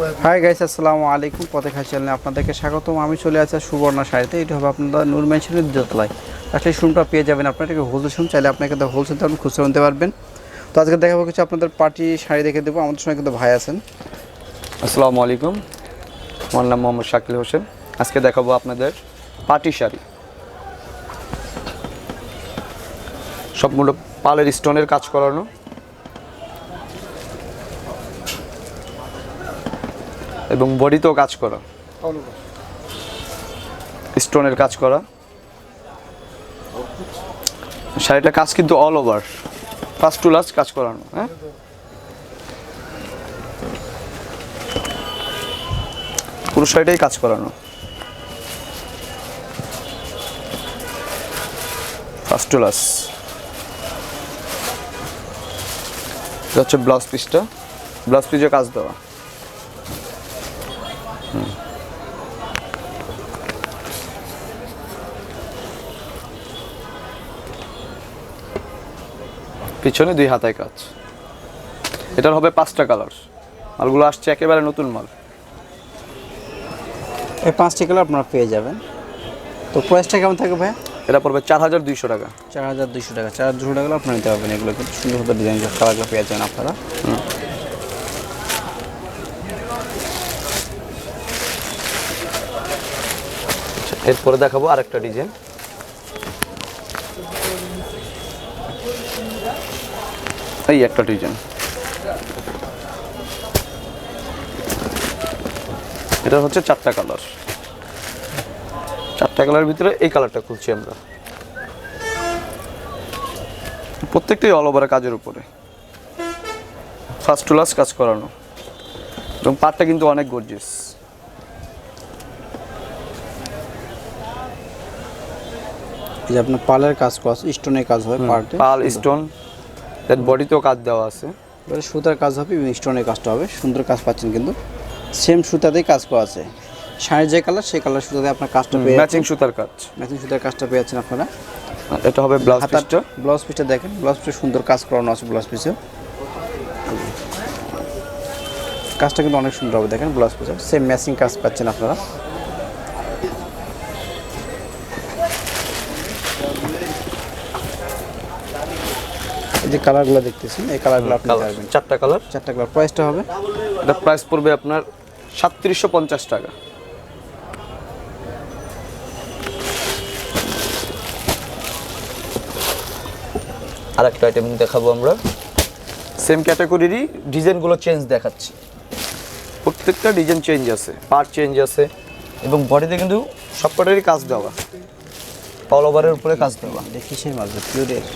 Hi guys, আসসালামু আলাইকুম। পথেখা চ্যানেলে আপনাদেরকে স্বাগতম। আমি চলে আছি সুবর্ণা শাড়িতে। এটা হবে আপনাদের নূর মেনশনের দ্বিতীয়তলায়। আসলে শোরুমটা পেয়ে যাবেন আপনারা। এটাকে হোলসেল শোরুম, চাইলে আপনাকে হোলসেল দাম খুচরা নিতে পারবেন। তো আজকে দেখাবো কিছু আপনাদের পার্টি শাড়ি দেখে দেবো। আমাদের সঙ্গে কিন্তু ভাই আছেন। আসসালামু আলাইকুম, আমার নাম মোহাম্মদ শাকিল হোসেন। আজকে দেখাবো আপনাদের পার্টি শাড়ি, সবগুলো পালের স্টোনের কাজ করানো এবং বডিতেও কাজ করা, স্টোনের কাজ করা। শাড়িটা কাজ কিন্তু all over, first to last কাজ করানো। হ্যাঁ, পুরো শাড়িটাই কাজ করানো, ফার্স্ট টু লাস্ট। এটা হচ্ছে ব্লাউজ পিসটা, ব্লাউজ পিসে কাজ দেওয়া। পিছনে 2 হাতায় কাজ। এটার হবে 5টা কালার। মালগুলো আসছে একেবারে নতুন মাল। এই 5টি কালার আপনারা পেয়ে যাবেন। তো প্রাইসটা কেমন থাকবে ভাই? এটা পড়বে 4200 টাকা। 4200 টাকা। 4200 টাকা আপনারা নিতে পারবেন। এগুলো কিন্তু সুন্দর সুন্দর ডিজাইন কালারগুলো পেয়ে যাবেন আপনারা। এরপরে দেখাবো আরেকটা ডিজাইন। এই একটা ডিজাইন, এটা হচ্ছে 4টা কালার। 4টা কালারের ভিতরে এই কালারটা খুলছি আমরা। প্রত্যেকটাই অল ওভার কাজের উপরে, ফার্স্ট টু লাস্ট কাজ করানো এবং পাটটা কিন্তু অনেক গর্জিয়াস। এই যে আপনার পালের কাজ করা আছে, স্টোনের কাজ হয় পার্টে। পাল স্টোন, দেন বডিতেও কাজ দেওয়া আছে। এবারে সুতার কাজ হবে এবং স্টোনের কাজটা হবে। সুন্দর কাজ পাচ্ছেন, কিন্তু সেম সুতাতেই কাজ করা আছে। শাড়ির যে কালার সেই কালার সুতাতে আপনার কাজটা পেয়ে ম্যাচিং সুতার কাজ, ম্যাচিং সুতার কাজটা পেয়ে যাচ্ছেন আপনারা। এটা হবে ব্লাউজ পিসটা। ব্লাউজ পিসটা দেখেন, ব্লাউজ পিসে সুন্দর কাজ করানো আছে। ব্লাউজ পিসে কাজটা কিন্তু অনেক সুন্দর হবে। দেখেন ব্লাউজ পিসে সেম ম্যাচিং কাজ পাচ্ছেন আপনারা। এই যে কালারগুলো দেখতেছেন, এই কালারগুলো আপনি পাবেন। 4টা কালার, 4টা কালার। প্রাইসটা হবে, এটা প্রাইস পড়বে আপনার 3750 টাকা। আর একটা আইটেম দেখাবো আমরা, সেম ক্যাটাগরিরই ডিজাইনগুলো চেঞ্জ দেখাচ্ছি। প্রত্যেকটা ডিজাইন চেঞ্জ আছে, পার্ট চেঞ্জ আছে এবং বডিতে কিন্তু সবকটারই কাজ দেওয়া, অল ওভারের উপরে কাজ দেওয়া। দেখি সেই মাল পিওরের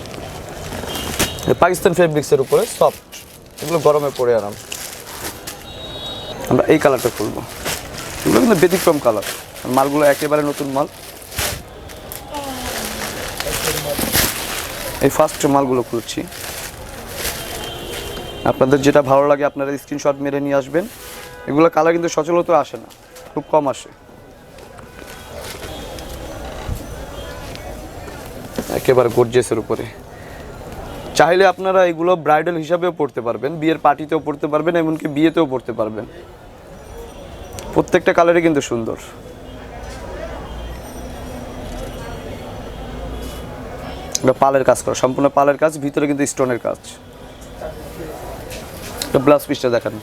পাকিস্তান ফেব্রিক্সের উপরে সফট, এগুলো গরমে পরে আরাম। আমরা এই কালারটা খুলবো, এগুলো কিন্তু ব্যতিক্রম কালার। মালগুলো একেবারে নতুন মাল। এই ফার্স্ট মালগুলো খুলছি। আপনাদের যেটা ভালো লাগে আপনারা স্ক্রিনশট মেরে নিয়ে আসবেন। এগুলো কালার কিন্তু সচরাচর আসে না, খুব কম আসে। একেবারে গর্জিয়াসের উপরে। চাইলে আপনারা এগুলো ব্রাইডাল হিসাবেও পড়তে পারবেন, বিয়ের পার্টিতেও পড়তে পারবেন, এমনকি বিয়েতেও পড়তে পারবেন। প্রত্যেকটা কালারই কিন্তু সুন্দর। এটা পালের কাজ করা, সম্পূর্ণ পালের কাজ, ভিতরে কিন্তু স্টোনের কাজ। এটা ব্লাউজ পিসটা দেখান,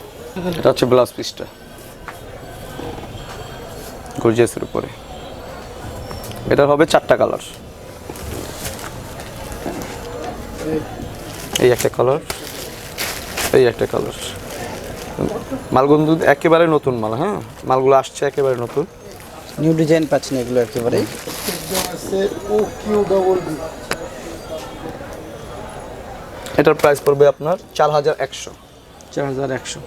এটা হচ্ছে ব্লাউজ পিসটা গর্জিয়াসের উপরে। এটা হবে 4টা কালার। এই একটা কালার, এই একটা কালার। মালগুলো একেবারে নতুন মাল। হ্যাঁ, মালগুলো আসছে একেবারে নতুন, নিউ ডিজাইন পাচ্ছেন এগুলো একেবারেই। এটার প্রাইস পড়বে আপনার 4100। 4100।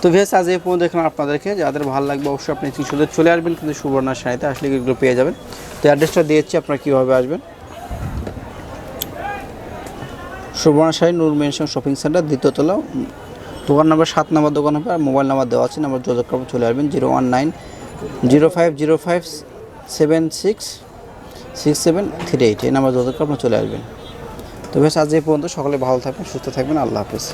তো ভিএস আজ এই পর্যন্ত দেখলাম আপনাদেরকে। যাদের ভালো লাগবে অবশ্যই আপনি তিনশোতে চলে আসবেন, কিন্তু সুবর্ণা শাড়িতে আসলে এগুলো পেয়ে যাবেন। তো অ্যাড্রেসটা দিয়েছি, আপনারা কীভাবে আসবেন। সুবর্ণা শাড়ি নূর মেনশন শপিং সেন্টার, দ্বিতীয়তলা, দোকান নাম্বার 7 নম্বর দোকান হবে। আর মোবাইল নাম্বার দেওয়া আছে, নাম্বার যোগাযোগ করে চলে আসবেন 01050566738। এই নাম্বার যোগাযোগ করে আপনারা চলে আসবেন। তো বেশ আজ এই পর্যন্ত। সকলে ভালো থাকবেন, সুস্থ থাকবেন। আল্লাহ হাফেজ।